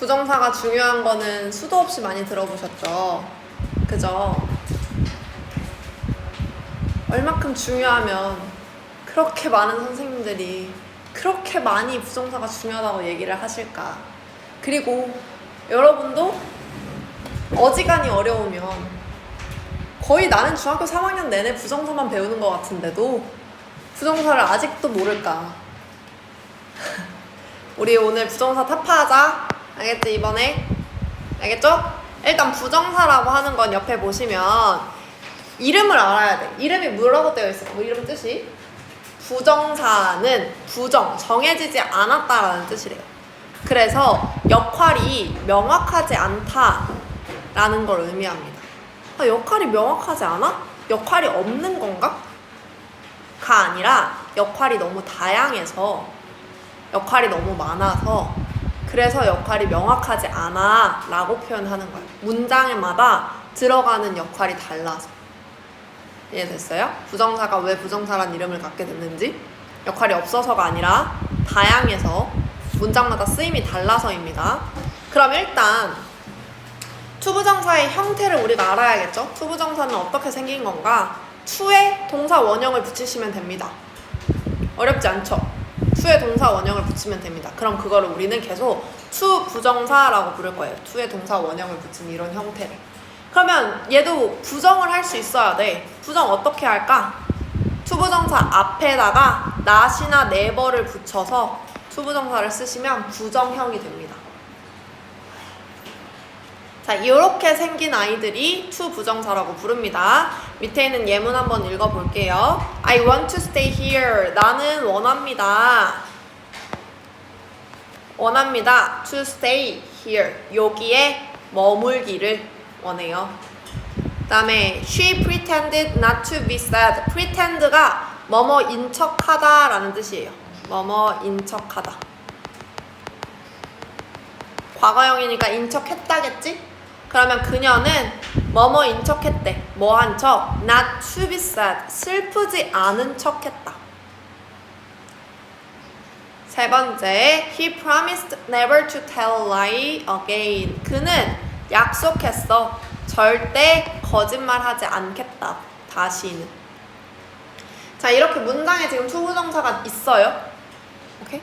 부정사가 중요한 거는 수도 없이 많이 들어보셨죠? 그죠? 얼마큼 중요하면 그렇게 많은 선생님들이 그렇게 많이 부정사가 중요하다고 얘기를 하실까? 그리고 여러분도 어지간히 어려우면 거의 나는 중학교 3학년 내내 부정사만 배우는 것 같은데도 부정사를 아직도 모를까? 우리 오늘 부정사 타파하자. 알겠지? 이번에? 알겠죠? 일단 부정사라고 하는 건 옆에 보시면 이름을 알아야 돼. 이름이 뭐라고 되어 있어? 뭐 이름 뜻이? 부정사는 부정, 정해지지 않았다라는 뜻이래요. 그래서 역할이 명확하지 않다라는 걸 의미합니다. 아, 역할이 명확하지 않아? 역할이 없는 건가? 가 아니라 역할이 너무 다양해서 역할이 너무 많아서 그래서 역할이 명확하지 않아 라고 표현하는 거예요. 문장마다 들어가는 역할이 달라서. 이해됐어요? 부정사가 왜 부정사란 이름을 갖게 됐는지 역할이 없어서가 아니라 다양해서 문장마다 쓰임이 달라서입니다. 그럼 일단 투부정사의 형태를 우리가 알아야겠죠? 투부정사는 어떻게 생긴 건가? 투에 동사 원형을 붙이시면 됩니다. 어렵지 않죠? 투에 동사 원형을 붙이면 됩니다. 그럼 그거를 우리는 계속 투부정사라고 부를 거예요. 투에 동사 원형을 붙인 이런 형태를. 그러면 얘도 부정을 할 수 있어야 돼. 부정 어떻게 할까? 투부정사 앞에다가 not이나 never를 붙여서 투부정사를 쓰시면 부정형이 됩니다. 자, 이렇게 생긴 아이들이 투부정사라고 부릅니다. 밑에 있는 예문 한번 읽어볼게요. I want to stay here. 나는 원합니다. 원합니다. To stay here. 여기에 머물기를 원해요. 그 다음에 she pretended not to be sad. pretend가 뭐뭐인 척하다 라는 뜻이에요. 뭐뭐인 척하다. 과거형이니까 인척했다겠지? 그러면 그녀는 뭐뭐인 척했대. 뭐한 척? not to be sad. 슬프지 않은 척했다. 세 번째, he promised never to tell lie again. 그는 약속했어. 절대 거짓말하지 않겠다. 다시는. 자, 이렇게 문장에 지금 투부정사가 있어요. 오케이?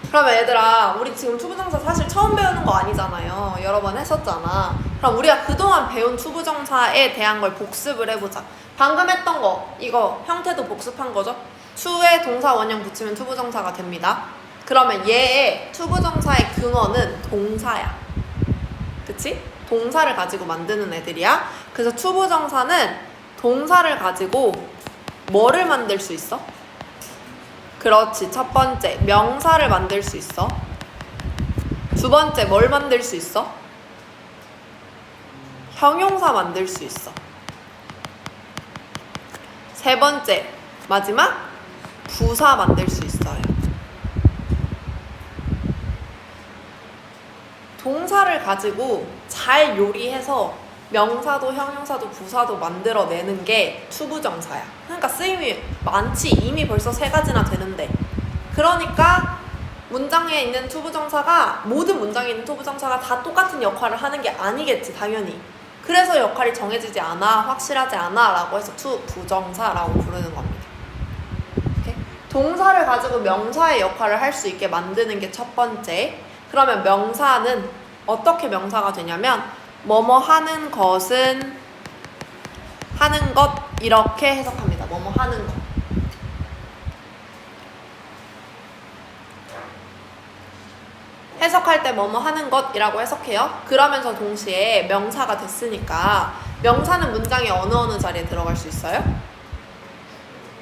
그러면 얘들아, 우리 지금 투부정사 사실 처음 배우는 거 아니잖아요. 여러 번 했었잖아. 그럼 우리가 그동안 배운 투부정사에 대한 걸 복습을 해보자. 방금 했던 거, 이거 형태도 복습한 거죠? to에 동사 원형 붙이면 투부정사가 됩니다. 그러면 얘의 투부정사의 근원은 동사야. 그치? 동사를 가지고 만드는 애들이야. 그래서 투부정사는 동사를 가지고 뭐를 만들 수 있어? 그렇지. 첫 번째, 명사를 만들 수 있어. 두 번째, 뭘 만들 수 있어? 형용사 만들 수 있어. 세 번째, 마지막, 부사 만들 수 있어요. 동사를 가지고 잘 요리해서 명사도 형용사도 부사도 만들어내는 게 투부정사야. 그러니까 쓰임이 많지. 이미 벌써 3가지나 되는데. 그러니까 문장에 있는 투부정사가 모든 문장에 있는 투부정사가 다 똑같은 역할을 하는 게 아니겠지. 당연히. 그래서 역할이 정해지지 않아, 확실하지 않아 라고 해서 투부정사라고 부르는 겁니다. 오케이? 동사를 가지고 명사의 역할을 할 수 있게 만드는 게 첫 번째. 그러면 명사는 어떻게 명사가 되냐면 뭐뭐 하는 것은 하는 것 이렇게 해석합니다. 뭐뭐 하는 것. 해석할 때 뭐뭐 하는 것이라고 해석해요. 그러면서 동시에 명사가 됐으니까 명사는 문장의 어느 자리에 들어갈 수 있어요?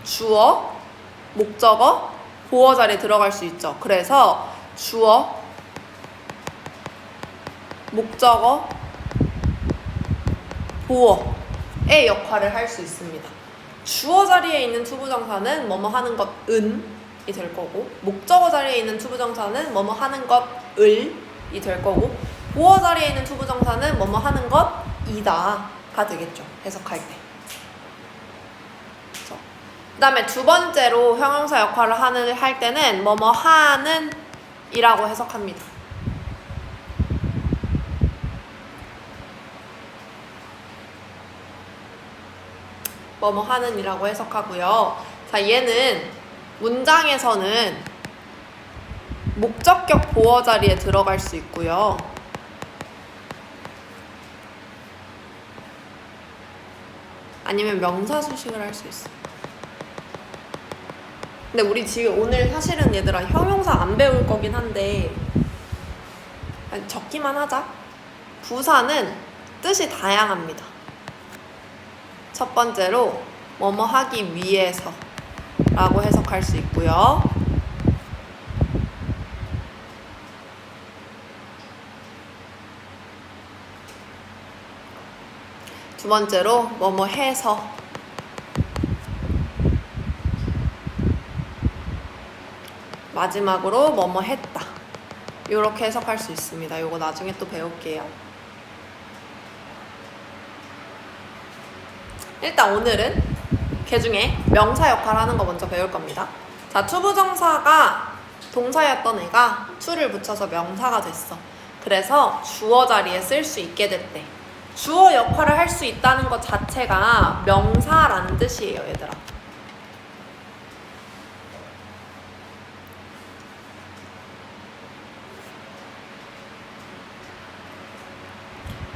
주어, 목적어, 보어 자리에 들어갈 수 있죠. 그래서 주어, 목적어, 보어의 역할을 할 수 있습니다. 주어 자리에 있는 투부정사는 뭐뭐 하는 것은이 될 거고, 목적어 자리에 있는 투부정사는 뭐뭐 하는 것을이 될 거고, 보어 자리에 있는 투부정사는 뭐뭐 하는 것이다가 되겠죠. 해석할 때. 그 다음에 두 번째로 형용사 역할을 할 때는 뭐뭐 하는 이라고 해석합니다. 뭐뭐 하는 이라고 해석하고요. 자, 얘는 문장에서는 목적격 보어 자리에 들어갈 수 있고요. 아니면 명사 수식을 할 수 있어. 근데 우리 지금 오늘 사실은 얘들아 형용사 안 배울 거긴 한데 적기만 하자. 부사는 뜻이 다양합니다. 첫 번째로 뭐뭐 하기 위해서 라고 해석할 수 있고요. 두 번째로 뭐뭐 해서, 마지막으로 뭐뭐 했다. 이렇게 해석할 수 있습니다. 이거 나중에 또 배울게요. 일단 오늘은 걔 중에 명사 역할 하는 거 먼저 배울 겁니다. 자, 투부정사가 동사였던 애가 to를 붙여서 명사가 됐어. 그래서 주어 자리에 쓸 수 있게 됐대. 주어 역할을 할 수 있다는 것 자체가 명사라는 뜻이에요, 얘들아.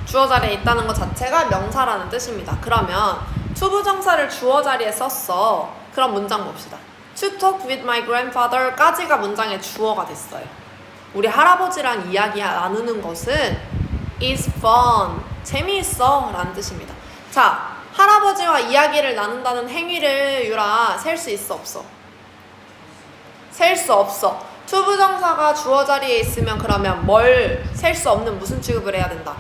주어 자리에 있다는 것 자체가 명사라는 뜻입니다. 그러면 투부정사를 주어 자리에 썼어. 그럼 문장 봅시다. To talk with my grandfather 까지가 문장의 주어가 됐어요. 우리 할아버지랑 이야기 나누는 것은 is fun, 재미있어 라는 뜻입니다. 자, 할아버지와 이야기를 나눈다는 행위를 유라 셀 수 있어 없어? 셀 수 없어. 투부정사가 주어 자리에 있으면 그러면 뭘 셀 수 없는 무슨 취급을 해야 된다?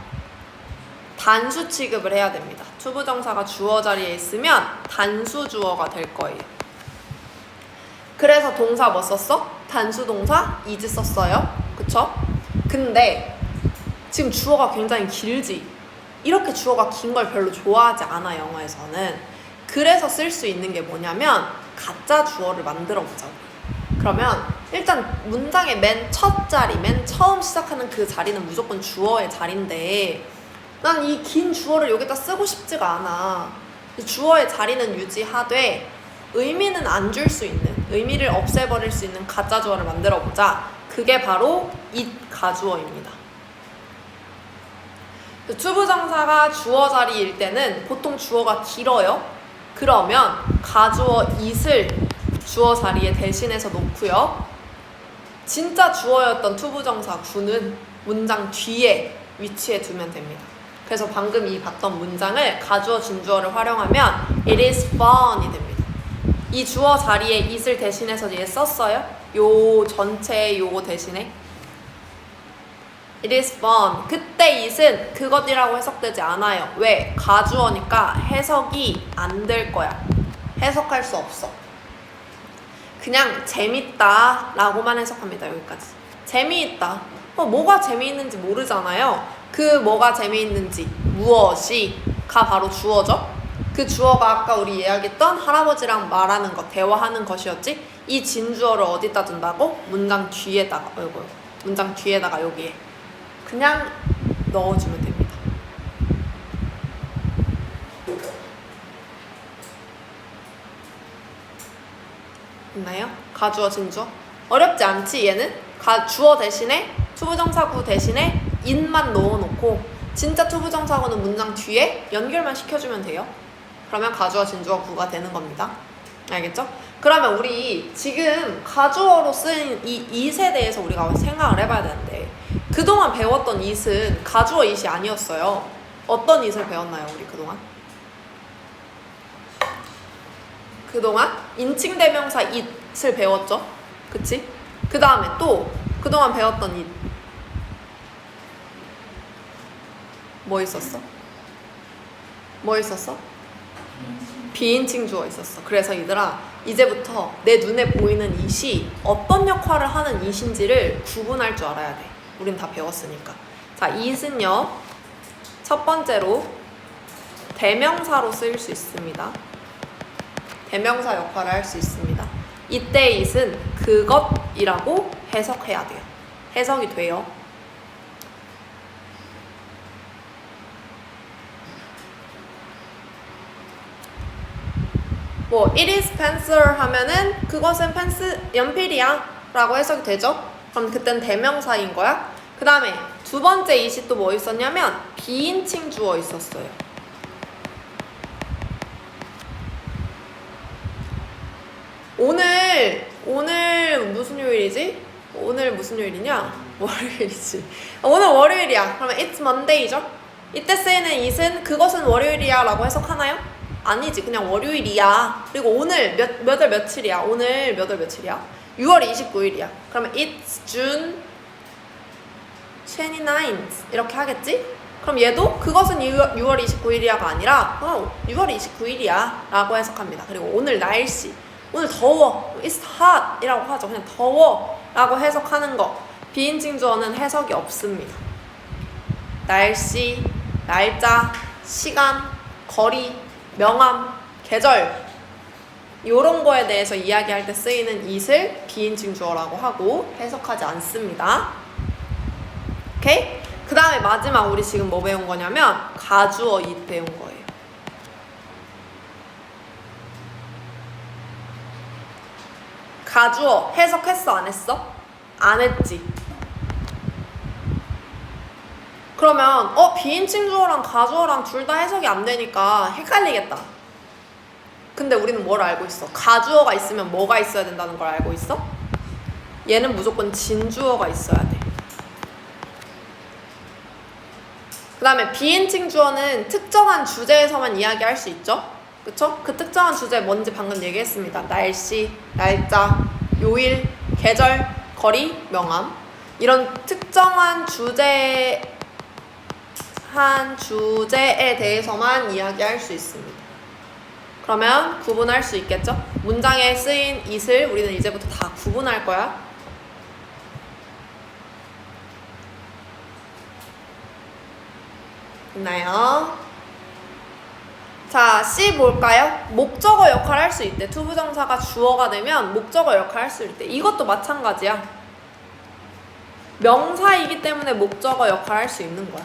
단수 취급을 해야 됩니다. 투부정사가 주어 자리에 있으면 단수 주어가 될 거예요. 그래서 동사 뭐 썼어? 단수 동사 is 썼어요. 그쵸? 근데 지금 주어가 굉장히 길지? 이렇게 주어가 긴 걸 별로 좋아하지 않아, 영어에서는. 그래서 쓸 수 있는 게 뭐냐면 가짜 주어를 만들어 보자고. 그러면 일단 문장의 맨 첫 자리, 맨 처음 시작하는 그 자리는 무조건 주어의 자리인데 난 이 긴 주어를 여기다 쓰고 싶지가 않아. 주어의 자리는 유지하되 의미는 안 줄 수 있는, 의미를 없애버릴 수 있는 가짜 주어를 만들어 보자. 그게 바로 it 가주어입니다. 투부정사가 주어 자리일 때는 보통 주어가 길어요. 그러면 가주어 it을 주어 자리에 대신해서 놓고요. 진짜 주어였던 투부정사 구는 문장 뒤에 위치해 두면 됩니다. 그래서 방금 이 봤던 문장을 가주어 준주어를 활용하면 it is fun이 됩니다. 이 주어 자리에 it을 대신해서 얘 썼어요. 요 전체 요거 대신에 it is fun. 그때 it은 그것이라고 해석되지 않아요. 왜? 가주어니까 해석이 안 될 거야. 해석할 수 없어. 그냥 재밌다 라고만 해석합니다. 여기까지. 재미있다. 뭐가 재미있는지 모르잖아요. 그 뭐가 재미있는지, 무엇이가 바로 주어죠. 그 주어가 아까 우리 이야기했던 할아버지랑 말하는 것, 대화하는 것이었지. 이 진주어를 어디다 둔다고? 문장 뒤에다가, 문장 뒤에다가 여기에 그냥 넣어주면 됩니다. 있나요? 가주어, 진주어? 어렵지 않지, 얘는? 주어 대신에 투부정사구 대신에 it만 넣어놓고 진짜 투부정사구는 문장 뒤에 연결만 시켜주면 돼요. 그러면 가주어, 진주어, 구가 되는 겁니다. 알겠죠? 그러면 우리 지금 가주어로 쓴 이 it에 대해서 우리가 생각을 해봐야 되는데 그동안 배웠던 it은 가주어 it이 아니었어요. 어떤 it을 배웠나요, 우리 그동안? 그동안 인칭대명사 it을 배웠죠? 그치? 그 다음에 또 그동안 배웠던 it 뭐 있었어? 뭐 있었어? 비인칭 주어 있었어. 그래서 얘들아 이제부터 내 눈에 보이는 it이 어떤 역할을 하는 it인지를 구분할 줄 알아야 돼. 우린 다 배웠으니까. 자, it은요 첫 번째로 대명사로 쓰일 수 있습니다. 대명사 역할을 할 수 있습니다. 이때 it은 그것이라고 해석해야 돼요. 해석이 돼요. 뭐 it is pencil 하면은 그것은 연필이야 라고 해석이 되죠. 그럼 그땐 대명사인 거야. 그 다음에 두 번째 이시 또 뭐 있었냐면 비인칭 주어 있었어요. 오늘 무슨 요일이지? 오늘 무슨 요일이냐? 월요일이지. 오늘 월요일이야. 그러면 it's Monday죠? 이때 쓰이는 it은 그것은 월요일이야 라고 해석하나요? 아니지. 그냥 월요일이야. 그리고 오늘 몇 월 며칠이야? 오늘 몇 월 며칠이야? 6월 29일이야. 그러면 it's June 29th 이렇게 하겠지? 그럼 얘도 그것은 6월 29일이야가 아니라 6월 29일이야 라고 해석합니다. 그리고 오늘 날씨, 오늘 더워, it's hot 이라고 하죠. 그냥 더워 라고 해석하는 거. 비인칭 주어는 해석이 없습니다. 날씨, 날짜, 시간, 거리, 명암, 계절 요런 거에 대해서 이야기할 때 쓰이는 it을 비인칭 주어라고 하고 해석하지 않습니다. 오케이? 그 다음에 마지막 우리 지금 뭐 배운 거냐면 가주어 it 배운 거예요. 가주어 해석했어 안 했어? 안 했지. 그러면 비인칭 주어랑 가주어랑 둘 다 해석이 안 되니까 헷갈리겠다. 근데 우리는 뭘 알고 있어? 가주어가 있으면 뭐가 있어야 된다는 걸 알고 있어? 얘는 무조건 진주어가 있어야 돼. 그 다음에 비인칭 주어는 특정한 주제에서만 이야기할 수 있죠? 그쵸? 그 특정한 주제 뭔지 방금 얘기했습니다. 날씨, 날짜, 요일, 계절, 거리, 명암 이런 특정한 주제에 대해서만 이야기할 수 있습니다. 그러면 구분할 수 있겠죠? 문장에 쓰인 it을 우리는 이제부터 다 구분할 거야. 있나요? 자, C 볼까요? 목적어 역할 할 수 있대. 투부정사가 주어가 되면 목적어 역할 할 수 있대. 이것도 마찬가지야. 명사이기 때문에 목적어 역할 할 수 있는 거야.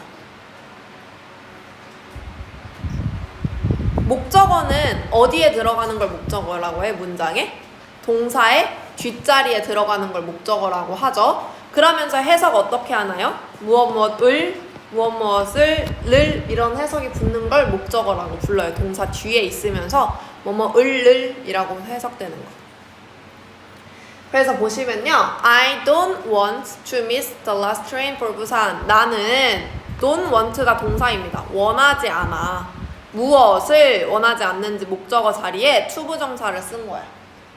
목적어는 어디에 들어가는 걸 목적어라고 해? 문장에? 동사의 뒷자리에 들어가는 걸 목적어라고 하죠. 그러면서 해석 어떻게 하나요? 무엇을 이런 해석이 붙는 걸 목적어라고 불러요. 동사 뒤에 있으면서 이라고 해석되는 거. 그래서 보시면요. I don't want to miss the last train for Busan. 나는 don't want가 동사입니다. 원하지 않아. 무엇을 원하지 않는지 목적어 자리에 투부정사를 쓴 거야.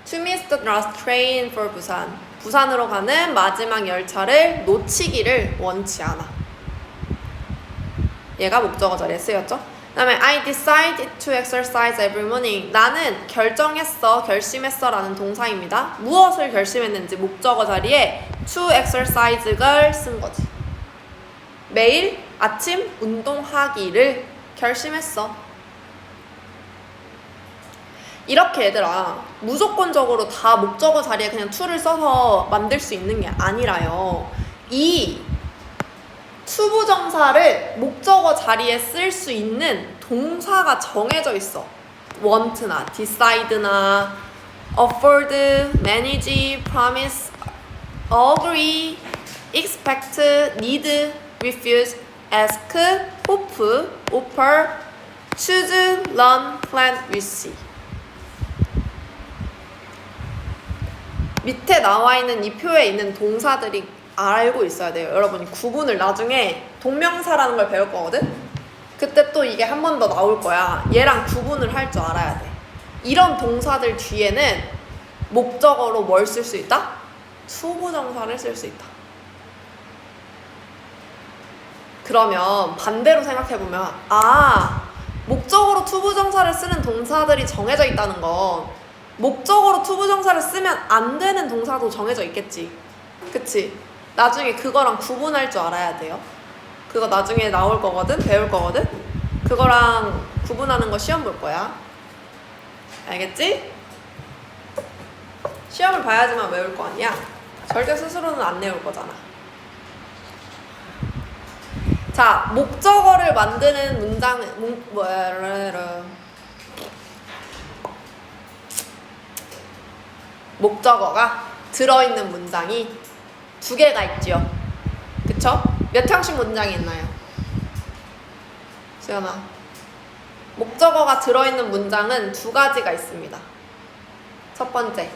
To miss the last train for Busan. 부산으로 가는 마지막 열차를 놓치기를 원치 않아. 얘가 목적어 자리에 쓰였죠. 그 다음에 I decided to exercise every morning. 나는 결심했어 라는 동사입니다. 무엇을 결심했는지 목적어 자리에 to exercise를 쓴 거지. 매일 아침 운동하기를 결심했어. 이렇게 얘들아 무조건적으로 다 목적어 자리에 그냥 to를 써서 만들 수 있는 게 아니라요. 이 투부정사를 목적어 자리에 쓸 수 있는 동사가 정해져 있어. want나 decide나 afford, manage, promise, agree, expect, need, refuse, ask, hope, offer, choose, learn, plan, wish. 밑에 나와 있는 이 표에 있는 동사들이 알고 있어야 돼요. 여러분이 구분을 나중에 동명사라는 걸 배울 거거든? 그때 또 이게 한 번 더 나올 거야. 얘랑 구분을 할 줄 알아야 돼. 이런 동사들 뒤에는 목적어로 뭘 쓸 수 있다? 투부정사를 쓸 수 있다. 그러면 반대로 생각해보면 목적어로 투부정사를 쓰는 동사들이 정해져 있다는 건 목적어로 투부정사를 쓰면 안 되는 동사도 정해져 있겠지. 그치? 나중에 그거랑 구분할 줄 알아야 돼요. 그거 나중에 나올 거거든? 배울 거거든? 그거랑 구분하는 거 시험 볼 거야. 알겠지? 시험을 봐야지만 외울 거 아니야? 절대 스스로는 안 외울 거잖아. 자, 목적어를 만드는 문장, 목적어가 들어있는 문장이 두 개가 있죠. 그쵸? 몇 형식 문장이 있나요? 수연아. 목적어가 들어있는 문장은 두 가지가 있습니다. 첫 번째.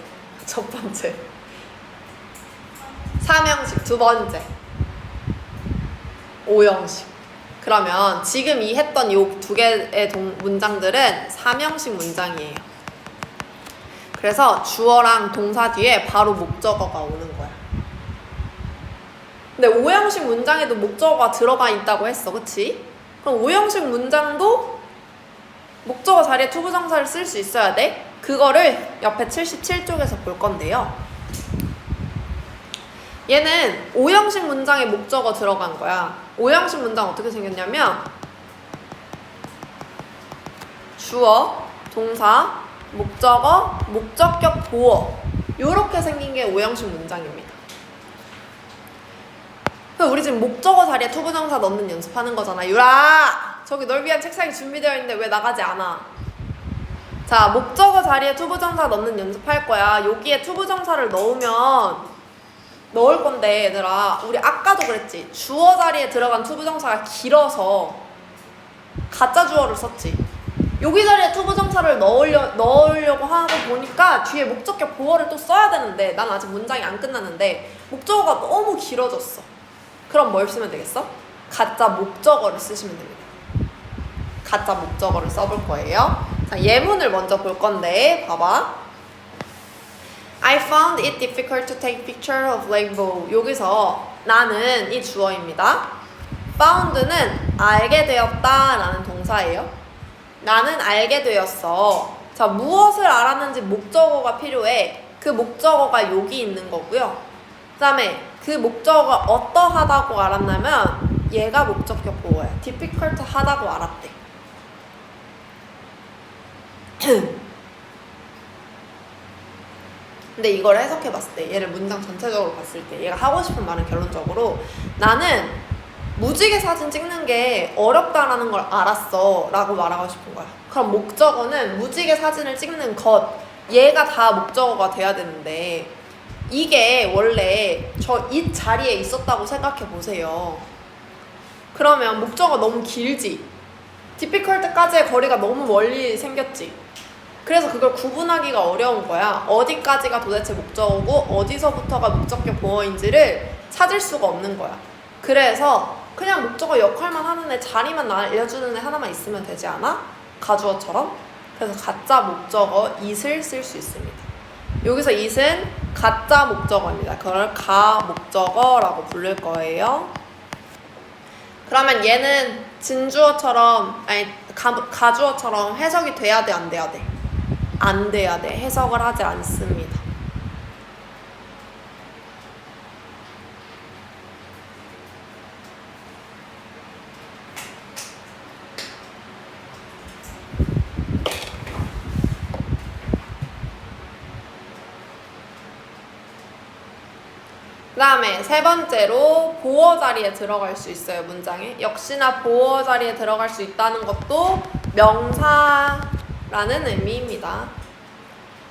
3형식. 두 번째. 5형식. 그러면 지금 이 했던 이 두 개의 문장들은 3형식 문장이에요. 그래서 주어랑 동사 뒤에 바로 목적어가 오는 거야. 근데 5형식 문장에도 목적어가 들어가 있다고 했어. 그치? 그럼 5형식 문장도 목적어 자리에 투부정사를 쓸 수 있어야 돼. 그거를 옆에 77쪽에서 볼 건데요. 얘는 5형식 문장에 목적어 들어간 거야. 5형식 문장 어떻게 생겼냐면 주어, 동사, 목적어, 목적격 보어 요렇게 생긴 게 5형식 문장입니다. 우리 지금 목적어 자리에 투부정사 넣는 연습하는 거잖아. 유라! 저기 널 위한 책상이 준비되어 있는데 왜 나가지 않아? 자, 목적어 자리에 투부정사 넣는 연습할 거야. 여기에 투부정사를 넣을 건데 얘들아, 우리 아까도 그랬지. 주어 자리에 들어간 투부정사가 길어서 가짜 주어를 썼지. 여기 자리에 투부정사를 넣으려고 하고 보니까 뒤에 목적격 보어를 또 써야 되는데 난 아직 문장이 안 끝났는데 목적어가 너무 길어졌어. 그럼 뭘 쓰면 되겠어? 가짜 목적어를 쓰시면 됩니다. 가짜 목적어를 써볼 거예요. 자, 예문을 먼저 볼 건데 봐봐. I found it difficult to take picture of rainbow. 여기서 나는 이 주어입니다. found는 알게 되었다 라는 동사예요. 나는 알게 되었어. 자, 무엇을 알았는지 목적어가 필요해. 그 목적어가 여기 있는 거고요. 그 다음에 그 목적어가 어떠하다고 알았냐면 얘가 목적격 보어야. difficult 하다고 알았대. 근데 이걸 해석해봤을 때, 얘를 문장 전체적으로 봤을 때 얘가 하고 싶은 말은 결론적으로 나는 무지개 사진 찍는 게 어렵다라는 걸 알았어 라고 말하고 싶은 거야. 그럼 목적어는 무지개 사진을 찍는 것, 얘가 다 목적어가 돼야 되는데 이게 원래 이 자리에 있었다고 생각해 보세요. 그러면 목적어가 너무 길지? difficult까지의 거리가 너무 멀리 생겼지? 그래서 그걸 구분하기가 어려운 거야. 어디까지가 도대체 목적어고 어디서부터가 목적격 보어인지를 찾을 수가 없는 거야. 그래서 그냥 목적어 역할만 하는 애, 자리만 알려주는 애 하나만 있으면 되지 않아? 가주어처럼. 그래서 가짜 목적어 it을 쓸 수 있습니다. 여기서 it은 가짜 목적어입니다. 그걸 가목적어라고 부를 거예요. 그러면 얘는 진주어처럼, 아니 가주어처럼 해석이 돼야 돼, 안 돼야 돼? 안 돼야 돼. 해석을 하지 않습니다. 그 다음에 세 번째로 보어 자리에 들어갈 수 있어요. 문장에. 역시나 보어 자리에 들어갈 수 있다는 것도 명사라는 의미입니다.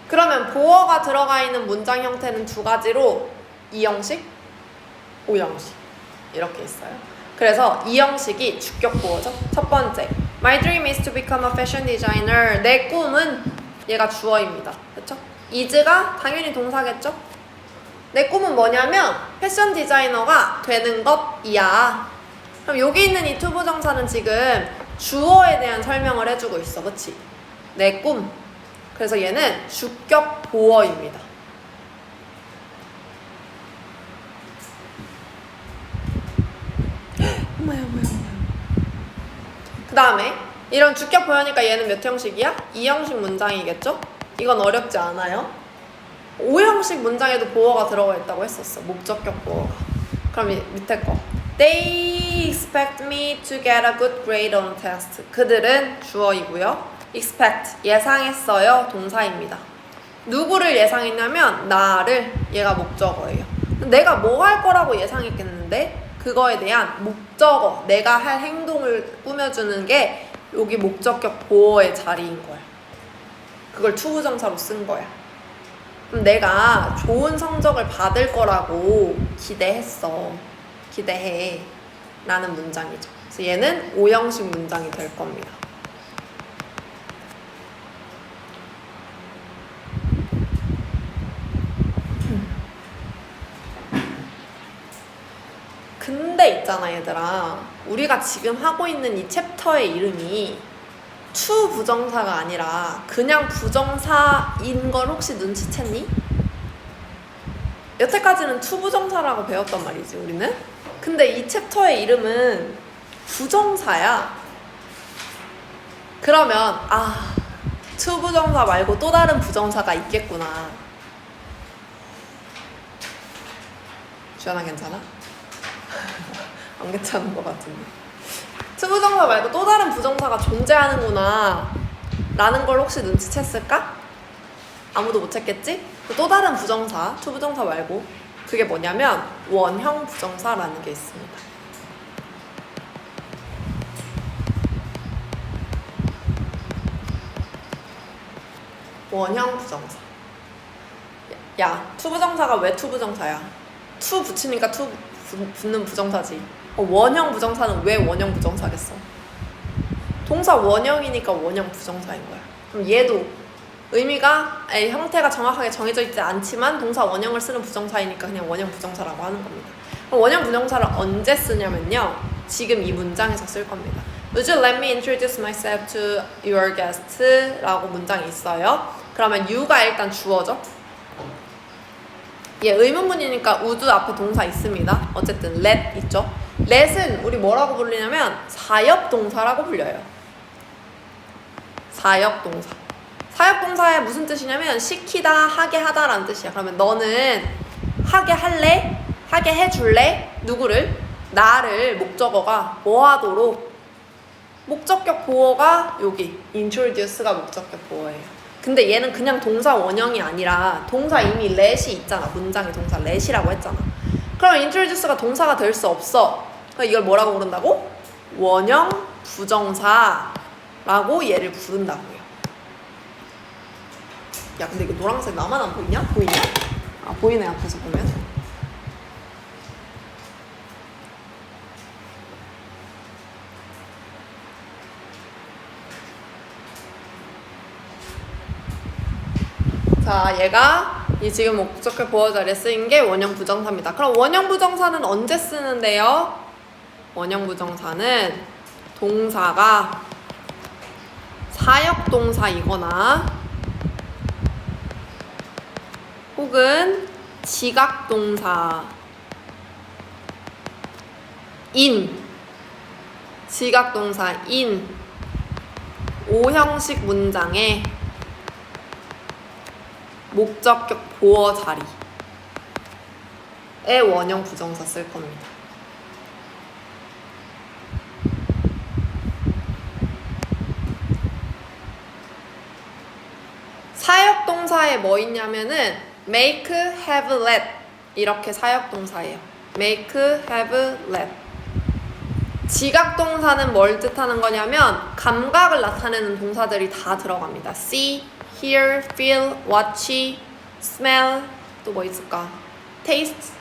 그러면 보어가 들어가 있는 문장 형태는 두 가지로 2형식, 5형식 이렇게 있어요. 그래서 2형식이 주격 보어죠. 첫 번째, My dream is to become a fashion designer. 내 꿈은 얘가 주어입니다. 그렇죠? is가 당연히 동사겠죠? 내 꿈은 뭐냐면 패션 디자이너가 되는 것이야. 그럼 여기 있는 이 투부정사는 지금 주어에 대한 설명을 해주고 있어. 그치? 내 꿈. 그래서 얘는 주격 보어입니다. 뭐야. 그 다음에 이런 주격 보어니까 얘는 몇 형식이야? 2형식 문장이겠죠? 이건 어렵지 않아요. 5형식 문장에도 보어가 들어가 있다고 했었어. 목적격 보어가. 그럼 밑에 거. They expect me to get a good grade on test. 그들은 주어이고요. expect, 예상했어요. 동사입니다. 누구를 예상했냐면 나를, 얘가 목적어예요. 내가 뭐 할 거라고 예상했겠는데 그거에 대한 목적어, 내가 할 행동을 꾸며주는 게 여기 목적격 보어의 자리인 거야. 그걸 투부정사로 쓴 거야. 그럼 내가 좋은 성적을 받을 거라고 기대해 라는 문장이죠. 그래서 얘는 O형식 문장이 될 겁니다. 근데 있잖아 얘들아, 우리가 지금 하고 있는 이 챕터의 이름이 to 부정사가 아니라 그냥 부정사인 걸 혹시 눈치챘니? 여태까지는 to 부정사라고 배웠단 말이지 우리는. 근데 이 챕터의 이름은 부정사야. 그러면 to 부정사 말고 또 다른 부정사가 있겠구나. 주연아 괜찮아? 안 괜찮은 것 같은데. to 부정사 말고 또 다른 부정사가 존재하는구나 라는 걸 혹시 눈치챘을까? 아무도 못 찾겠지? 또 다른 부정사, to 부정사 말고 그게 뭐냐면 원형 부정사라는 게 있습니다. 원형 부정사. 야, to 부정사가 왜 to 부정사야? to 붙이니까 to 붙는 부정사지. 원형 부정사는 왜 원형 부정사겠어? 동사 원형이니까 원형 부정사인 거야. 그럼 얘도 의미가 형태가 정확하게 정해져 있지 않지만 동사 원형을 쓰는 부정사이니까 그냥 원형 부정사라고 하는 겁니다. 그럼 원형 부정사를 언제 쓰냐면요, 지금 이 문장에서 쓸 겁니다. Would you let me introduce myself to your guest? 라고 문장이 있어요. 그러면 you가 일단 주어죠. 얘 의문문이니까 would 앞에 동사 있습니다. 어쨌든 let 있죠. let은 우리 뭐라고 불리냐면 사역동사라고 불려요. 사역동사. 사역동사의 무슨 뜻이냐면 시키다, 하게 하다라는 뜻이야. 그러면 너는 하게 할래? 하게 해줄래? 누구를? 나를. 목적어가 뭐 하도록? 목적격 보어가 여기 introduce가 목적격 보어예요. 근데 얘는 그냥 동사 원형이 아니라 동사 이미 let이 있잖아. 문장에 동사 let이라고 했잖아. 그럼 introduce가 동사가 될 수 없어. 그럼 이걸 뭐라고 부른다고? 원형 부정사라고 얘를 부른다고요. 야, 근데 이거 노란색 나만 안 보이냐? 보이냐? 보이네, 앞에서 보면. 자, 얘가 이 지금 목적격 보어 자리에 쓰인 게 원형 부정사입니다. 그럼 원형 부정사는 언제 쓰는데요? 원형 부정사는 동사가 사역동사이거나 혹은 지각동사인 O형식 문장에 목적격 보어 자리에 원형 부정사 쓸 겁니다. 사역동사에 뭐 있냐면은 make, have, let 이렇게 사역동사예요. make, have, let. 지각동사는 뭘 뜻하는 거냐면 감각을 나타내는 동사들이 다 들어갑니다. see, hear, feel, watch, smell, 또 뭐 있을까? taste,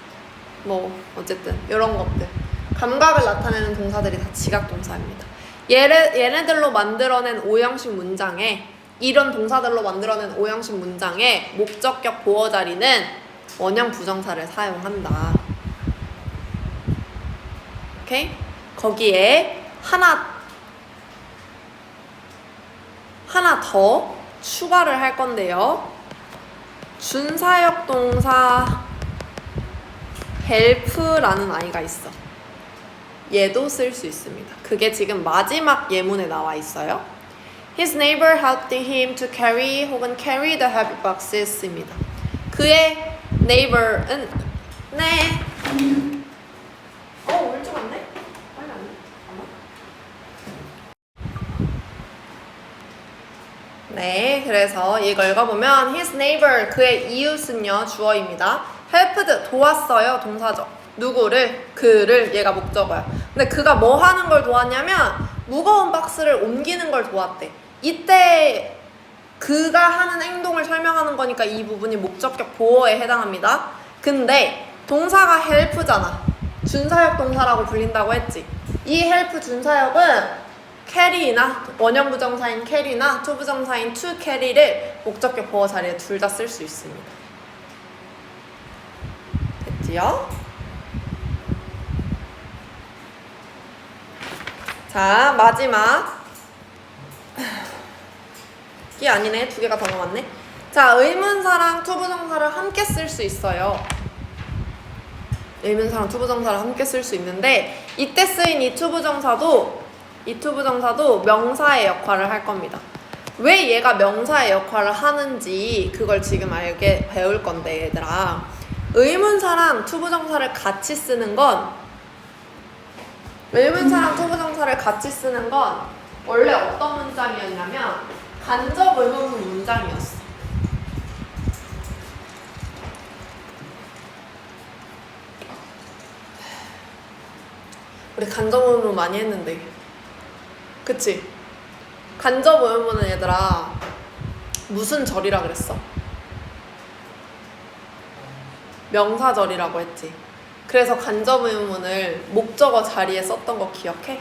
뭐 어쨌든 이런 것들. 감각을 나타내는 동사들이 다 지각동사입니다. 얘네들로 만들어낸 O형식 문장에 이런 동사들로 만들어낸 O형식 문장에 목적격 보어 자리는 원형 부정사를 사용한다. 오케이? 거기에 하나 더 추가를 할 건데요. 준사역 동사 help라는 아이가 있어. 얘도 쓸 수 있습니다. 그게 지금 마지막 예문에 나와 있어요. His neighbor helped him to carry 혹은 carry the heavy boxes입니다. 그의 neighbor은 옳지 않네? 빨리 안 돼? 네, 그래서 이걸 읽어보면 his neighbor, 그의 이웃은요, 주어입니다. helped, 도왔어요, 동사죠. 누구를? 그를, 얘가 목적어야. 근데 그가 뭐 하는 걸 도왔냐면 무거운 박스를 옮기는 걸 도왔대. 이때 그가 하는 행동을 설명하는 거니까 이 부분이 목적격 보어에 해당합니다. 근데 동사가 help잖아. 준사역 동사라고 불린다고 했지. 이 help 준사역은 carry나 원형 부정사인 carry나 투부정사인 to carry를 목적격 보어 자리에 둘 다 쓸 수 있습니다. 됐지요? 자, 마지막. 이게 아니네. 두 개가 더 남았네. 자, 의문사랑 투부정사를 함께 쓸 수 있어요. 의문사랑 투부정사를 함께 쓸 수 있는데 이때 쓰인 이 투부정사도 명사의 역할을 할 겁니다. 왜 얘가 명사의 역할을 하는지 그걸 지금 배울 건데 얘들아, 의문사랑 투부정사를 같이 쓰는 건 원래 어떤 문장이었냐면 간접 의문문 문장이었어. 우리 간접 의문문 많이 했는데, 그치? 간접 의문문은 얘들아 무슨 절이라 그랬어? 명사절이라고 했지. 그래서 간접 의문문을 목적어 자리에 썼던 거 기억해?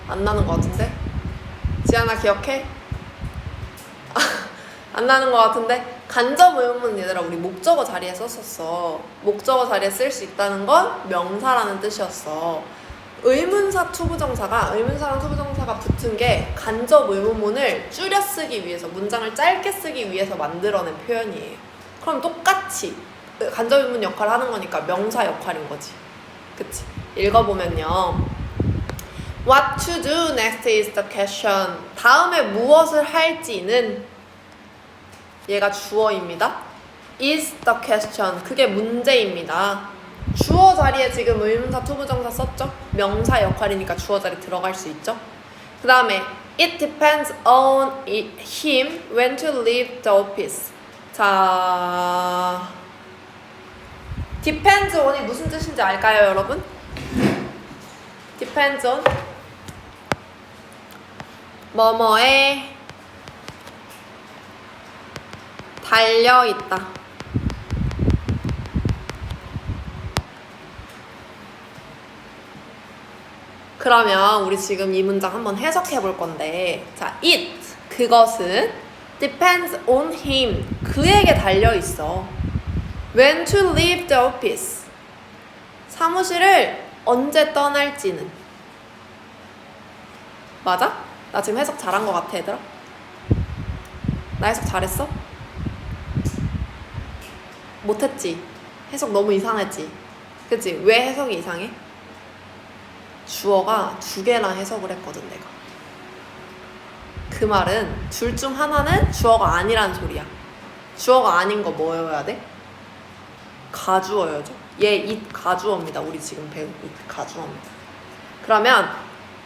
안 나는 거 같은데? 지안아 기억해? 안 나는 거 같은데? 간접 의문문 얘들아 우리 목적어 자리에 썼었어. 목적어 자리에 쓸 수 있다는 건 명사라는 뜻이었어. 의문사랑 투부정사가 붙은 게 간접 의문문을 줄여 쓰기 위해서, 문장을 짧게 쓰기 위해서 만들어낸 표현이에요. 그럼 똑같이 간접 의문문 역할을 하는 거니까 명사 역할인 거지. 그치? 읽어보면요. What to do next is the question. 다음에 무엇을 할지는 얘가 주어입니다. is the question. 그게 문제입니다. 주어 자리에 지금 의문사 투부정사 썼죠? 명사 역할이니까 주어 자리 들어갈 수 있죠? 그 다음에 It depends on him when to leave the office. 자, depends on이 무슨 뜻인지 알까요, 여러분? depends on 뭐뭐에 달려있다. 그러면 우리 지금 이 문장 한번 해석해 볼 건데, 자, it, 그것은 depends on him, 그에게 달려있어. when to leave the office, 사무실을 언제 떠날지는. 맞아? 나 지금 해석 잘한 것 같아, 얘들아? 나 해석 잘했어? 못했지? 해석 너무 이상했지? 그치? 왜 해석이 이상해? 주어가 두 개나 해석을 했거든, 내가. 그 말은 둘 중 하나는 주어가 아니란 소리야. 주어가 아닌 거 뭐여야 돼? 가주어여죠. 얘 it 가주어입니다. 우리 지금 배운 it 가주어입니다. 그러면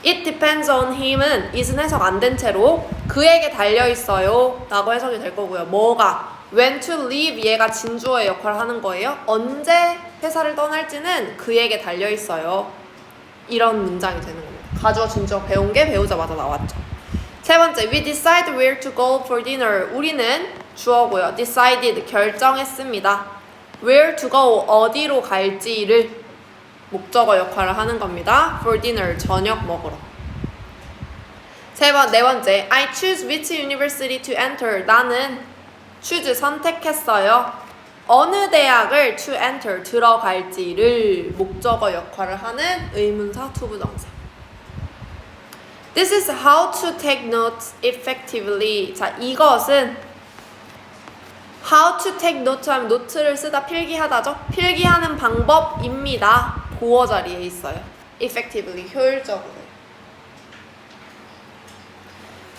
it depends on him은 it은 해석 안 된 채로 그에게 달려있어요 라고 해석이 될 거고요. 뭐가? when to leave, 얘가 진주어의 역할을 하는 거예요. 언제 회사를 떠날지는 그에게 달려있어요. 이런 문장이 되는 겁니다. 가주어 진주어 배운 게 배우자마자 나왔죠. 세 번째, we decide where to go for dinner. 우리는 주어고요. decided, 결정했습니다. where to go, 어디로 갈지를 목적어 역할을 하는 겁니다. for dinner, 저녁 먹으러. 네 번째, I choose which university to enter. 나는 choose, 선택했어요. 어느 대학을 to enter, 들어갈지를 목적어 역할을 하는 의문사 투부정사. This is how to take notes effectively. 자, 이것은 how to take notes 하면 노트를 쓰다, 필기하다죠? 필기하는 방법입니다. 보어 자리에 있어요. effectively, 효율적으로.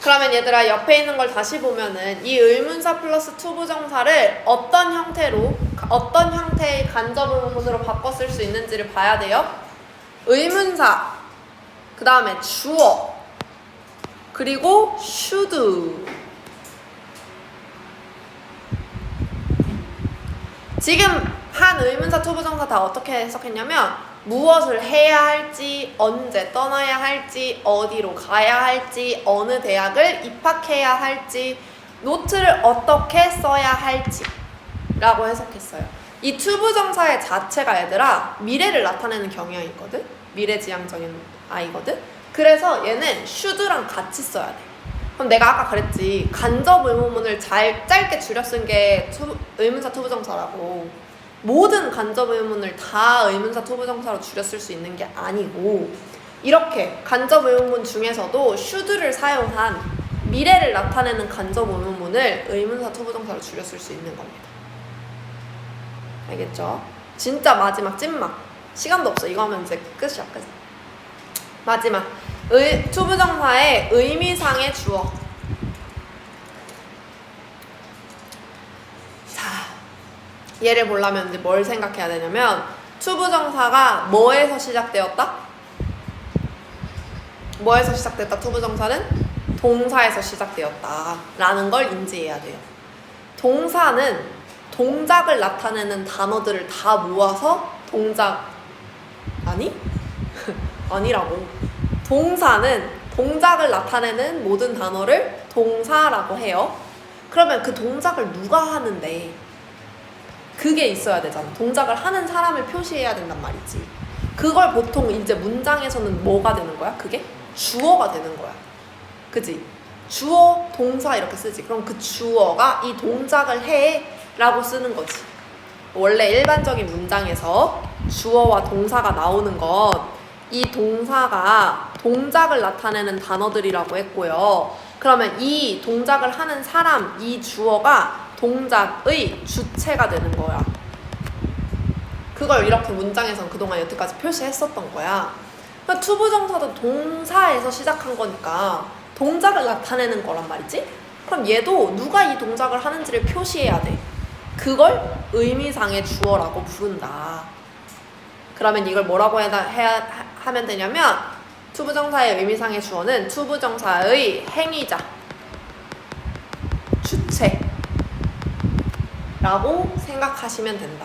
그러면 얘들아 옆에 있는 걸 다시 보면은 이 의문사 플러스 투부정사를 어떤 형태의 간접 의문문으로 바꿔 쓸 수 있는지를 봐야 돼요. 의문사, 그 다음에 주어, 그리고 should. 지금 한 의문사 투부정사 다 어떻게 해석했냐면 무엇을 해야 할지, 언제 떠나야 할지, 어디로 가야 할지, 어느 대학을 입학해야 할지, 노트를 어떻게 써야 할지 라고 해석했어요. 이 투부정사의 자체가 얘들아 미래를 나타내는 경향이 있거든. 미래지향적인 아이거든. 그래서 얘는 should랑 같이 써야 돼. 그럼 내가 아까 그랬지, 간접 의문문을 짧게 줄여 쓴 게 의문사 투부정사라고. 모든 간접 의문문을 다 의문사 투부정사로 줄여 쓸 수 있는 게 아니고, 이렇게 간접 의문문 중에서도 should를 사용한 미래를 나타내는 간접 의문문을 의문사 투부정사로 줄여 쓸 수 있는 겁니다. 알겠죠? 진짜 마지막 찐막. 시간도 없어. 이거 하면 이제 끝이야, 끝. 마지막. 투부정사의 의미상의 주어. 자, 얘를 보려면 이제 뭘 생각해야 되냐면, 투부정사가 뭐에서 시작되었다? 뭐에서 시작됐다? 투부정사는 동사에서 시작되었다 라는 걸 인지해야 돼요. 동사는 동작을 나타내는 단어들을 다 모아서 아니라고. 동사는 동작을 나타내는 모든 단어를 동사라고 해요. 그러면 그 동작을 누가 하는데 그게 있어야 되잖아. 동작을 하는 사람을 표시해야 된단 말이지. 그걸 보통 이제 문장에서는 뭐가 되는 거야? 그게 주어가 되는 거야. 그지? 주어, 동사 이렇게 쓰지. 그럼 그 주어가 이 동작을 해 라고 쓰는 거지. 원래 일반적인 문장에서 주어와 동사가 나오는 건 이 동사가 동작을 나타내는 단어들이라고 했고요. 그러면 이 동작을 하는 사람, 이 주어가 동작의 주체가 되는 거야. 그걸 이렇게 문장에선 그동안 여태까지 표시했었던 거야. 그러니까 투부정사도 동사에서 시작한 거니까 동작을 나타내는 거란 말이지. 그럼 얘도 누가 이 동작을 하는지를 표시해야 돼. 그걸 의미상의 주어라고 부른다. 그러면 이걸 뭐라고 하면 되냐면, 투부정사의 의미상의 주어는 투부정사의 행위자, 주체라고 생각하시면 된다.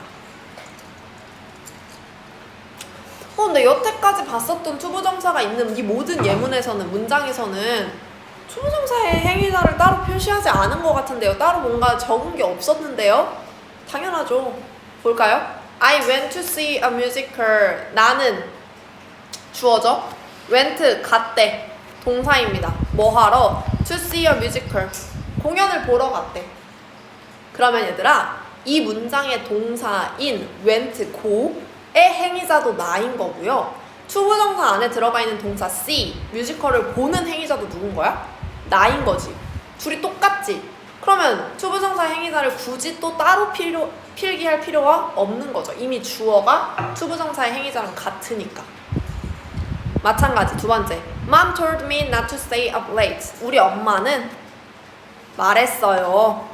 근데 여태까지 봤었던 투부정사가 있는 이 모든 예문에서는, 문장에서는 투부정사의 행위자를 따로 표시하지 않은 것 같은데요. 따로 뭔가 적은 게 없었는데요. 당연하죠. 볼까요? I went to see a musical. 나는 주어죠. went, 갔대. 동사입니다. 뭐 하러? to see a musical. 공연을 보러 갔대. 그러면 얘들아, 이 문장의 동사인 went, go의 행위자도 나인 거고요. 투부정사 안에 들어가 있는 동사 see, 뮤지컬을 보는 행위자도 누군 거야? 나인 거지. 둘이 똑같지? 그러면 투부정사 행위자를 굳이 또 따로 필기할 필요가 없는 거죠. 이미 주어가 투부정사의 행위자랑 같으니까. 마찬가지 두 번째. Mom told me not to stay up late. 우리 엄마는 말했어요.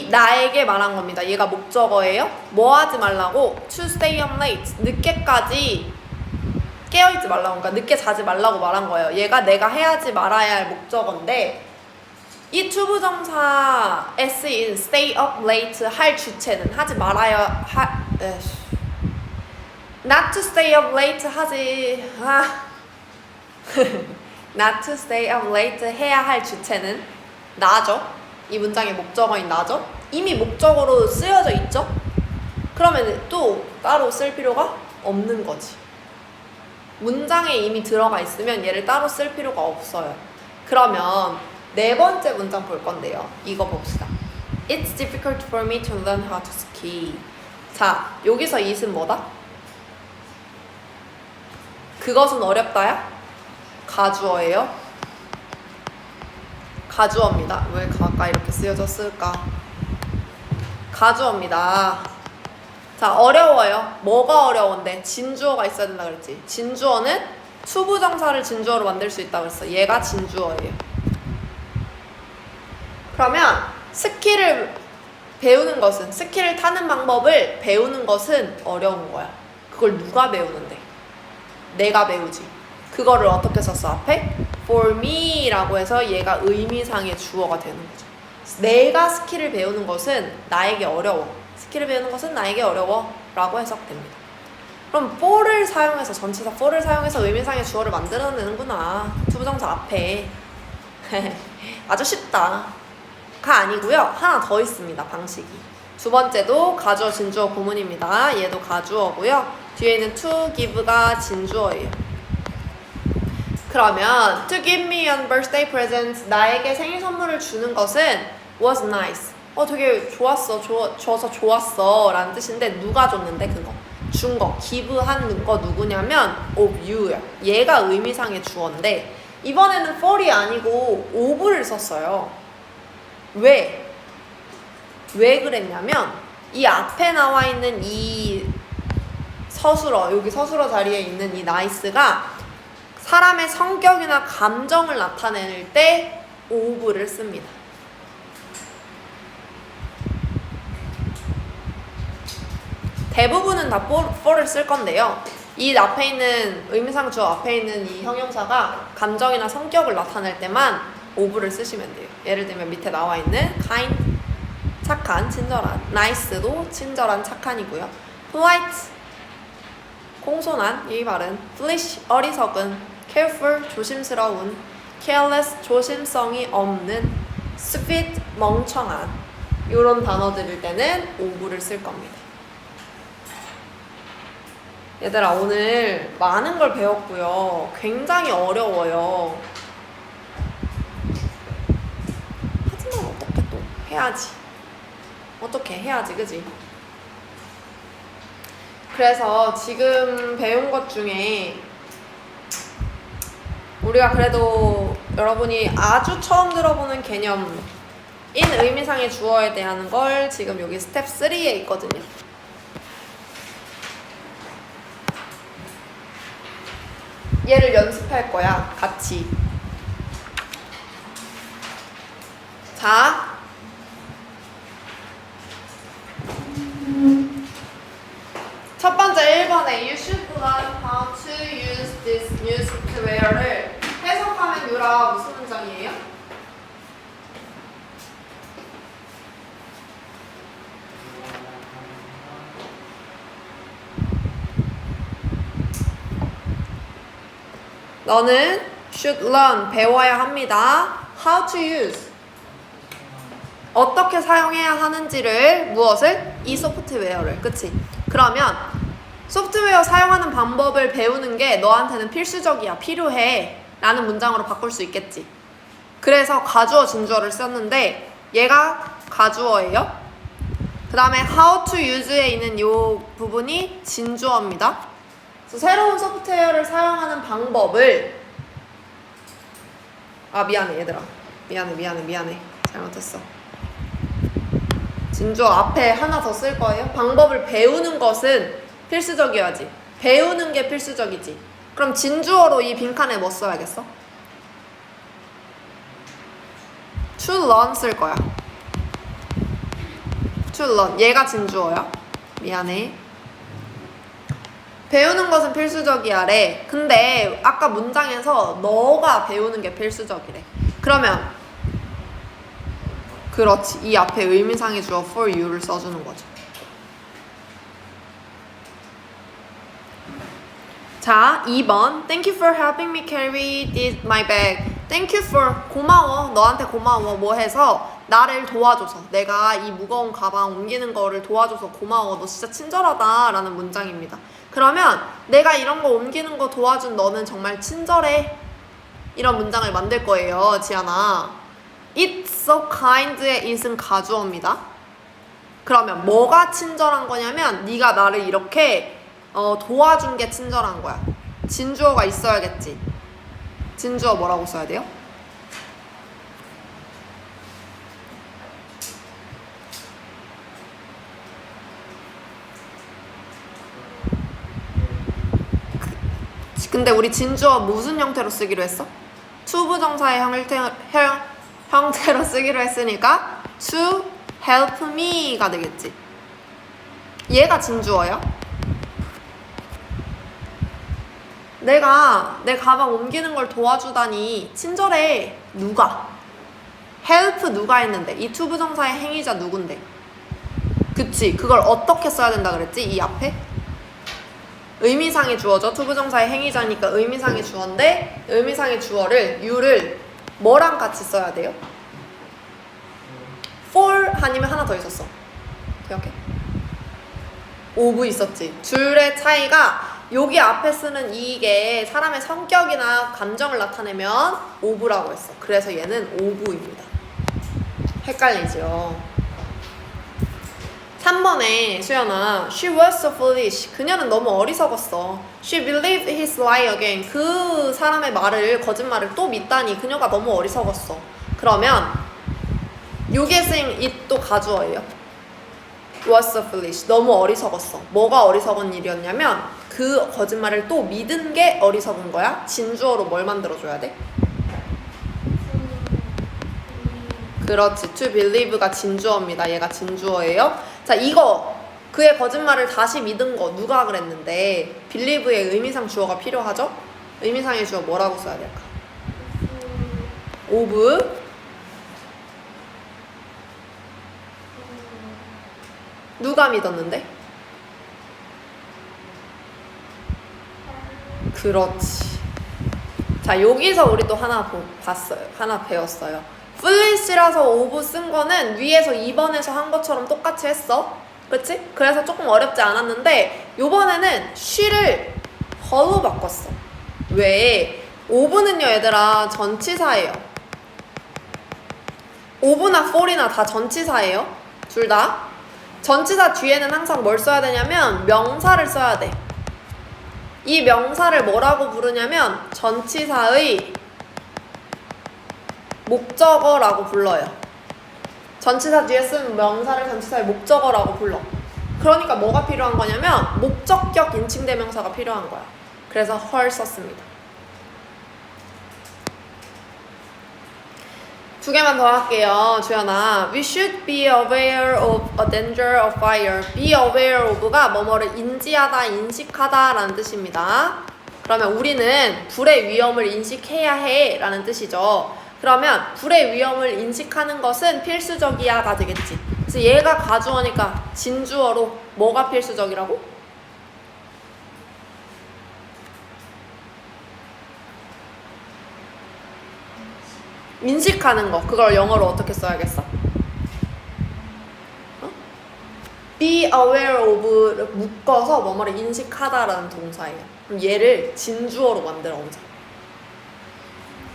나에게 말한 겁니다. 얘가 목적어예요. 뭐 하지 말라고? To stay up late. 늦게까지 깨어있지 말라고. 그러니까 늦게 자지 말라고 말한 거예요. 얘가 내가 해야지 말아야 할 목적어인데, 이 투부정사 S인 stay up late 할 주체는 하지 말아야 not to stay up late 하지 not to stay up late 해야 할 주체는 나죠. 이 문장의 목적어인 나죠. 이미 목적어로 쓰여져 있죠. 그러면 또 따로 쓸 필요가 없는 거지. 문장에 이미 들어가 있으면 얘를 따로 쓸 필요가 없어요. 그러면 네 번째 문장 볼 건데요. 이거 봅시다. It's difficult for me to learn how to ski. 자, 여기서 it은 뭐다? 그것은 어렵다야? 가주어예요. 가주어입니다. 왜 가까 이렇게 쓰여졌을까? 가주어입니다. 자, 어려워요. 뭐가 어려운데? 진주어가 있어야 된다 그랬지. 진주어는 투부정사를 진주어로 만들 수 있다고 그랬어. 얘가 진주어예요. 그러면 스키를 배우는 것은, 스키를 타는 방법을 배우는 것은 어려운 거야. 그걸 누가 배우는데? 내가 배우지. 그거를 어떻게 썼어? 앞에 for me 라고 해서 얘가 의미상의 주어가 되는 거죠. 내가 스키를 배우는 것은 나에게 어려워. 스키를 배우는 것은 나에게 어려워. 라고 해석됩니다. 그럼 for를 사용해서, 전치사 for를 사용해서 의미상의 주어를 만들어내는구나. 투부정사 앞에. 아주 쉽다. 가 아니고요. 하나 더 있습니다. 방식이. 두 번째도 가주어, 진주어 구문입니다. 얘도 가주어고요. 뒤에 있는 to give가 진주어예요. 그러면 to give me a birthday present, 나에게 생일 선물을 주는 것은 was nice. 되게 좋았어. 줘서 좋았어 라는 뜻인데 누가 줬는데 그거? 준 거, 기부한 거 누구냐면 of you야. 얘가 의미상의 주어인데 이번에는 for이 아니고 of를 썼어요. 왜 그랬냐면 이 앞에 나와 있는 이 서술어, 여기 서술어 자리에 있는 이 nice가 사람의 성격이나 감정을 나타낼 때 of를 씁니다. 대부분은 다 for를 쓸 건데요. 이 앞에 있는 의미상 주어 앞에 있는 이 형용사가 감정이나 성격을 나타낼 때만 of를 쓰시면 돼요. 예를 들면 밑에 나와 있는 kind, 착한, 친절한, nice도 친절한, 착한이고요. polite, 공손한, 예의 바른, foolish, 어리석은, careful, 조심스러운, careless, 조심성이 없는, stupid, 멍청한 이런 단어들일 때는 of를 쓸 겁니다. 얘들아 오늘 많은 걸 배웠고요. 굉장히 어려워요. 하지만 어떻게 또 해야지. 어떻게 해야지, 그지? 그래서 지금 배운 것 중에 우리가 그래도 여러분이 아주 처음 들어보는 개념인 의미상의 주어에 대한 걸 지금 여기 스텝 3에 있거든요. 얘를 연습할 거야, 같이. 자, 첫 번째 1번에 You should learn how to use this new software를 해석하면 유라 무슨 문장이에요? 너는 should learn 배워야 합니다. How to use 어떻게 사용해야 하는지를 무엇을? 이 소프트웨어를. 그치? 그러면 소프트웨어 사용하는 방법을 배우는 게 너한테는 필수적이야. 필요해. 라는 문장으로 바꿀 수 있겠지. 그래서 가주어 진주어를 썼는데 얘가 가주어예요. 그 다음에 how to use에 있는 이 부분이 진주어입니다. 그래서 새로운 소프트웨어를 사용하는 방법을 미안해 얘들아. 미안해. 잘못했어. 진주어 앞에 하나 더 쓸 거예요. 방법을 배우는 것은 필수적이어야지. 배우는 게 필수적이지. 그럼 진주어로 이 빈칸에 뭐 써야겠어? to learn 쓸 거야. to learn. 얘가 진주어야. 미안해. 배우는 것은 필수적이야래. 근데 아까 문장에서 너가 배우는 게 필수적이래. 그러면 그렇지. 이 앞에 의미상의 주어 for you를 써주는 거죠. 자, 2번. Thank you for helping me carry my bag. Thank you for 고마워. 너한테 고마워. 뭐 해서 나를 도와줘서 내가 이 무거운 가방 옮기는 거를 도와줘서 고마워. 너 진짜 친절하다 라는 문장입니다. 그러면 내가 이런 거 옮기는 거 도와준 너는 정말 친절해. 이런 문장을 만들 거예요. 지안아. It's so kind의 it은 가주어입니다. 그러면 뭐가 친절한 거냐면 네가 나를 이렇게 도와준 게 친절한 거야. 진주어가 있어야겠지. 진주어 뭐라고 써야 돼요? 근데 우리 진주어 무슨 형태로 쓰기로 했어? to 부정사의 형태로 쓰기로 했으니까 to help me가 되겠지. 얘가 진주어야. 내가 내 가방 옮기는 걸 도와주다니 친절해. 누가? help 누가 했는데? 이 to 부정사의 행위자 누군데? 그치. 그걸 어떻게 써야 된다 그랬지? 이 앞에? 의미상의 주어죠. 투부정사의 행위자니까 의미상의 주어인데 의미상의 주어를 you를 뭐랑 같이 써야 돼요? for 아니면 하나 더 있었어. 기억해? of 있었지. 줄의 차이가 여기 앞에 쓰는 이게 사람의 성격이나 감정을 나타내면 of라고 했어. 그래서 얘는 of입니다. 헷갈리죠? 3번에 수연아 She was so foolish. 그녀는 너무 어리석었어. She believed his lie again. 그 사람의 말을 거짓말을 또 믿다니 그녀가 너무 어리석었어. 그러면 요게 쓰인 it도 가주어예요. was so foolish. 너무 어리석었어. 뭐가 어리석은 일이었냐면 그 거짓말을 또 믿은 게 어리석은 거야. 진주어로 뭘 만들어줘야 돼? 그렇지. to believe가 진주어입니다. 얘가 진주어예요. 자, 이거 그의 거짓말을 다시 믿은 거 누가 그랬는데 believe의 의미상 주어가 필요하죠? 의미상의 주어 뭐라고 써야 될까? of 누가 믿었는데? 그렇지. 자, 여기서 우리 또 하나 봤어요. 하나 배웠어요. foolish라서 of 쓴 거는 위에서 2번에서 한 것처럼 똑같이 했어. 그치? 그래서 조금 어렵지 않았는데 요번에는 she를 her로 바꿨어. 왜? of는요 얘들아 전치사예요. of나 for이나 다 전치사예요. 둘 다. 전치사 뒤에는 항상 뭘 써야 되냐면 명사를 써야 돼. 이 명사를 뭐라고 부르냐면 전치사의 목적어라고 불러요. 전치사 뒤에 쓴 명사를 전치사의 목적어라고 불러. 그러니까 뭐가 필요한 거냐면 목적격 인칭대명사가 필요한 거야. 그래서 her 썼습니다. 두 개만 더 할게요. 주연아. We should be aware of a danger of fire. be aware of가 뭐뭐를 인지하다, 인식하다 라는 뜻입니다. 그러면 우리는 불의 위험을 인식해야 해 라는 뜻이죠. 그러면 불의 위험을 인식하는 것은 필수적이야가 되겠지. 그래서 얘가 가주어니까 진주어로 뭐가 필수적이라고? 인식하는 거. 그걸 영어로 어떻게 써야겠어? be aware of를 묶어서 뭐뭐를 인식하다라는 동사예요. 그럼 얘를 진주어로 만들어 보자.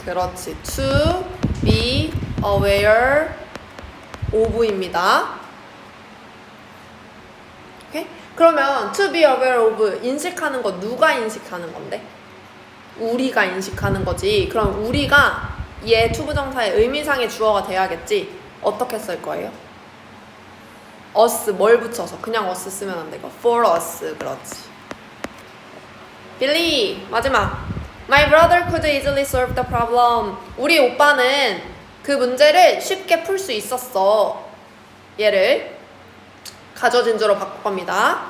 그렇지. to be aware of입니다. 오케이? 그러면 to be aware of 인식하는 거 누가 인식하는 건데? 우리가 인식하는 거지. 그럼 우리가 얘 투부정사의 의미상의 주어가 돼야겠지. 어떻게 쓸 거예요? us 뭘 붙여서 그냥 us 쓰면 안 되고 for us. 그렇지. 빌리 마지막. My brother could easily solve the problem. 우리 오빠는 그 문제를 쉽게 풀 수 있었어. 얘를 가져 진주로 바꿀 겁니다.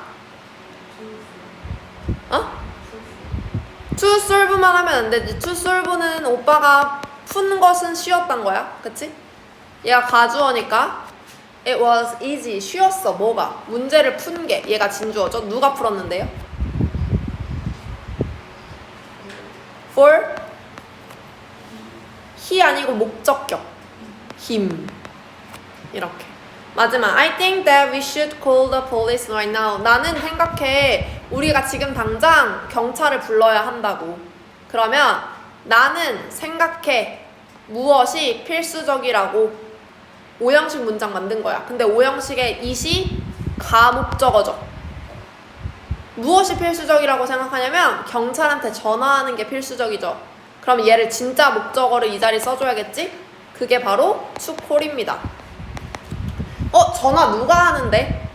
to solve만 하면 안 되지. to solve는 오빠가 푸는 것은 쉬웠단 거야. 그치? 얘가 가주어니까 it was easy. 쉬웠어. 뭐가? 문제를 푼 게. 얘가 진주어죠. 누가 풀었는데요? for he 아니고 목적격 him. 이렇게. 마지막. I think that we should call the police right now. 나는 생각해. 우리가 지금 당장 경찰을 불러야 한다고. 그러면 나는 생각해. 무엇이 필수적이라고 오형식 문장 만든 거야. 근데 오형식의 it이 가목적어죠. 무엇이 필수적이라고 생각하냐면 경찰한테 전화하는 게 필수적이죠. 그럼 얘를 진짜 목적어를 이 자리에 써줘야겠지? 그게 바로 to call입니다. 전화 누가 하는데?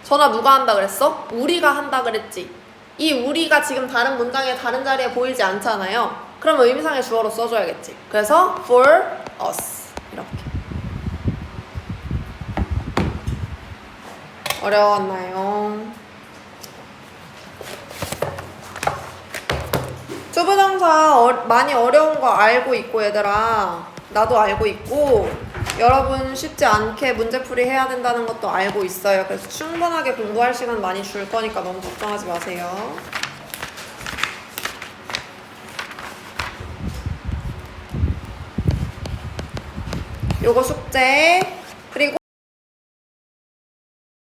전화 누가 한다 그랬어? 우리가 한다 그랬지. 이 우리가 지금 다른 문장에 다른 자리에 보이지 않잖아요. 그럼 의미상의 주어로 써줘야겠지. 그래서 for us 이렇게. 어려웠나요? 투부정사 많이 어려운 거 알고 있고 얘들아. 나도 알고 있고 여러분 쉽지 않게 문제풀이 해야 된다는 것도 알고 있어요. 그래서 충분하게 공부할 시간 많이 줄 거니까 너무 걱정하지 마세요. 요거 숙제